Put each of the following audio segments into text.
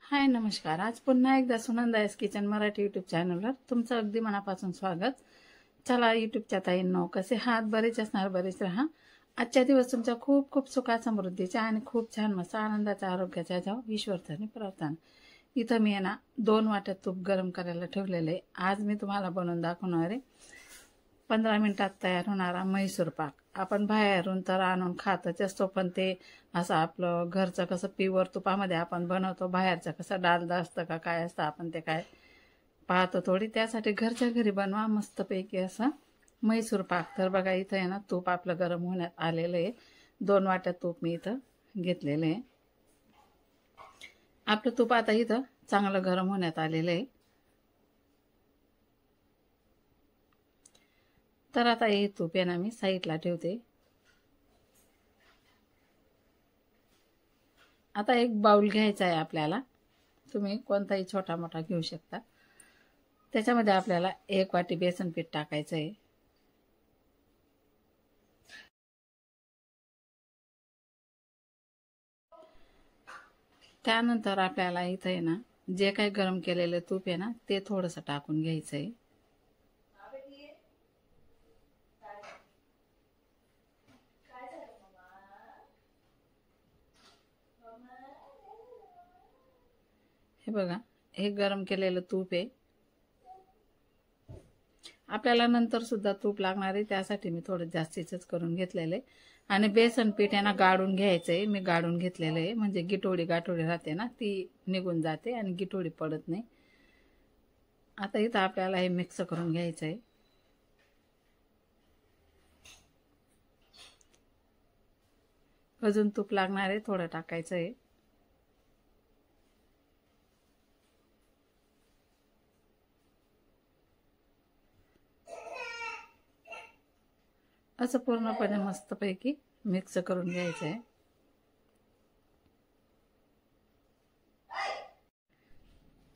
हाय नमस्कार. आज पुन्हा एकदा सुनंदास किचन मराठी यूट्यूब चॅनलवर तुमचं अगदी मनापासून स्वागत. चला यूट्यूबच्या ताईंनो, कसे हात? बरेच असणार, बरेच राहा. आजच्या दिवस तुमच्या खूप खूप सुखा समृद्धीच्या आणि खूप छान मस्त आनंदाच्या आरोग्याच्या जाव ईश्वरचरणी प्रार्थना. इथं मी ना 2 वाट्या तूप गरम करायला ठेवलेले. आज मी तुम्हाला बनवून दाखवणार आहे 15 मिनिटात तयार होणारा म्हैसूर पाक. आपण बाहेरून तर आणून खातच असतो, पण ते असं आपलं घरचं कसं प्युअर तुपामध्ये आपण बनवतो, बाहेरचं कसं डालडा असतं का काय असतं आपण ते काय पाहतो थोडी. त्यासाठी घरच्या घरी बनवा मस्तपैकी असं म्हैसूर पाक. तर बघा इथं आहे ना तूप आपलं गरम होण्यात आलेलं आहे. 2 वाट्या तूप मी इथं घेतलेलं आहे. आपलं तूप आता इथं चांगलं गरम होण्यात आलेलं आहे. तर आता हे तूप आहे ना मी साईडला ठेवते. आता एक बाउल घ्यायचा आहे आपल्याला, तुम्ही कोणताही छोटा मोठा घेऊ शकता. त्याच्यामध्ये आपल्याला 1 वाटी बेसन पीठ टाकायचं आहे. त्यानंतर आपल्याला इथं आहे ना जे काही गरम केलेलं तूप आहे ना ते थोडंसं टाकून घ्यायचं आहे. हे बघा, हे गरम केलेलं तूप आहे. आपल्याला नंतर सुद्धा तूप लागणार आहे, त्यासाठी मी थोडं जास्तीच करून घेतलेलं आहे. आणि बेसन पीठ आहे ना गाळून घ्यायचं आहे. मी गाळून घेतलेलं आहे, म्हणजे गिठोडी गाठोडी राहते ना ती निघून जाते आणि गिठोडी पडत नाही. आता इथं आपल्याला हे मिक्स करून घ्यायचं आहे. अजून तूप लागणार आहे, थोडं टाकायचं आहे. असं पूर्णपणे मस्तपैकी मिक्स करून घ्यायचं आहे.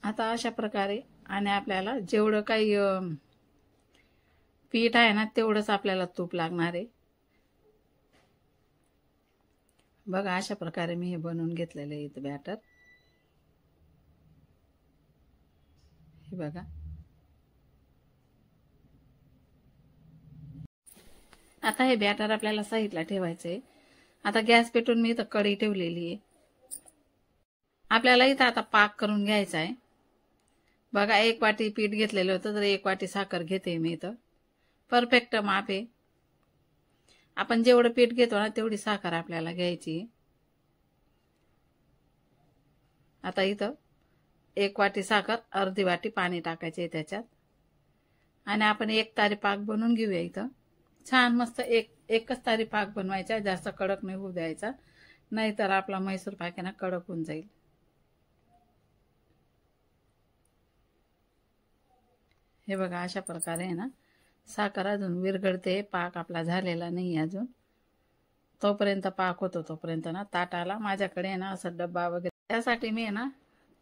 आता अशा प्रकारे, आणि आपल्याला जेवढं काही पीठ आहे ना तेवढंच आपल्याला तूप लागणार आहे. बघा अशा प्रकारे मी हे बनवून घेतलेलं आहे इथं बॅटर. हे बघा, आता हे बॅटर आपल्याला साईडला ठेवायचं आहे. आता गॅस पेटवून मी इथं कढई ठेवलेली आहे. आपल्याला इथं आता पाक करून घ्यायचा आहे. बघा 1 वाटी पीठ घेतलेलं होतं, तर 1 वाटी साखर घेते मी इथं. परफेक्ट माप आहे. आपण जेवढं पीठ घेतो ना तेवढी साखर आपल्याला घ्यायची. आता इथं 1 वाटी साखर, अर्धी वाटी पाणी टाकायचे त्याच्यात, आणि आपण 1 तारी पाक बनवून घेऊया. इथं छान मस्त एकच तारी पाक बनवायचा, जास्त कडक नाही होऊ द्यायचा, नाहीतर आपला म्हैसूर पाक आहे ना कडक होऊन जाईल. हे बघा अशा प्रकारे आहे ना साखर अजून विरघळते, पाक आपला झालेला नाही अजून. तोपर्यंत पाक होतो तोपर्यंत ना ताटाला माझ्याकडे आहे ना असं डब्बा वगैरे, त्यासाठी मी आहे ना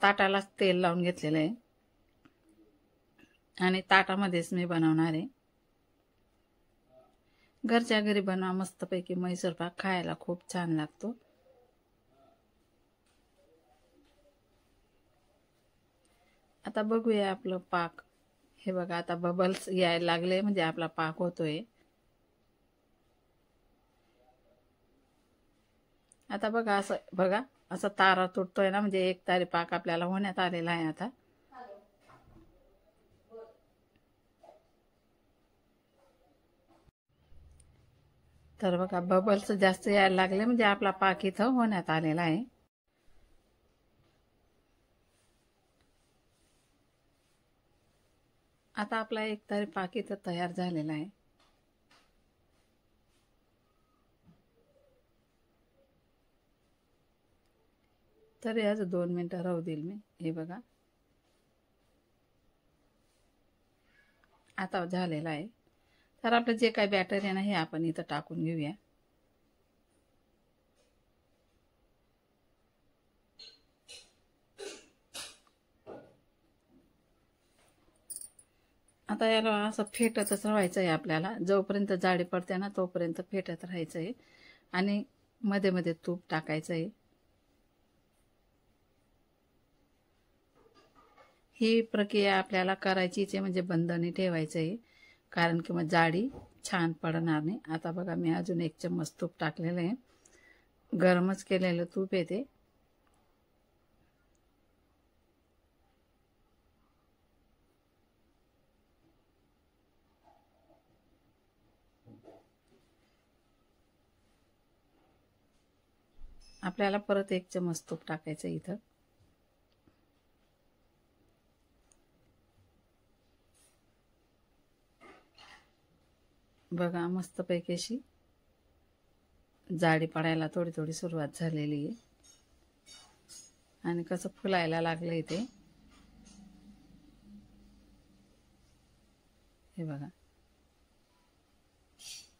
ताटालाच तेल लावून घेतलेलं आहे आणि ताटामध्येच मी बनवणार आहे. घरच्या घरी बनवा मस्तपैकी म्हैसूर पाक, खायला खूप छान लागतो. आता बघूया आपलं पाक. हे बघा आता बबल्स यायला लागले, म्हणजे आपला पाक होतोय. आता बघा असं, बघा असं तारा तुटतोय ना, म्हणजे 1 तारी पाक आपल्याला होण्यात आलेला आहे आता. तर बघा बबल्स जास्त यायला लागले, म्हणजे आपला पाक इथं होण्यात आलेला आहे. आता आपला 1 तारी पाक इथं तयार झालेला आहे. तरी आज 2 मिनिटं राहू देईल मी. हे बघा आता झालेला आहे. तर आपलं जे काही बॅटर आहे ना हे आपण इथं टाकून घेऊया. आता याला असं फेटतच राहायचं आहे आपल्याला, जोपर्यंत जाडी पडते ना तोपर्यंत फेटत राहायचं आहे. आणि मध्ये मध्ये तूप टाकायचं आहे. ही प्रक्रिया आपल्याला करायचीच आहे, म्हणजे बंद नाही ठेवायचं आहे, कारण की मग जाडी छान पडणार नाही. आता बघा मी अजून 1 चम्मच तूप टाकलेलं आहे, गरमच केलेलं तूप आहे ते. आपल्याला परत 1 चम्मच तूप टाकायचं इथं. बघा मस्तपैकी अशी जाडी पडायला थोडी थोडी सुरुवात झालेली आहे आणि कसं फुलायला लागलंय ते. हे बघा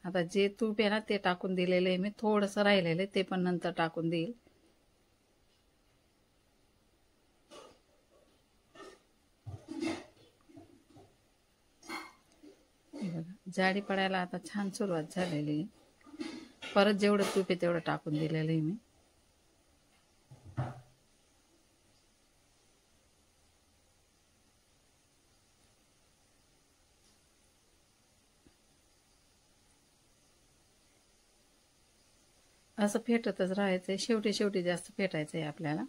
आता जे तूप आहे ना ते टाकून दिलेलं आहे मी, थोडंसं राहिलेलं आहे ते पण नंतर टाकून देईल. जाडी पडायला आता छान सुरुवात झालेली आहे. परत जेवढं तूप आहे तेवढं टाकून दिलेलं आहे मी. असं फेटतच राहायचंय, शेवटी शेवटी जास्त फेटायचंय आपल्याला.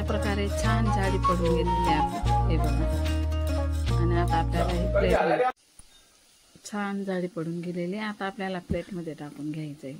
प्रकारे छान जाडी पडून गेलेली आहे. हे बघा आणि आता आपल्याला ही प्लेट छान जाडी पडून गेलेली. आता आपल्याला प्लेटमध्ये टाकून घ्यायचं आहे.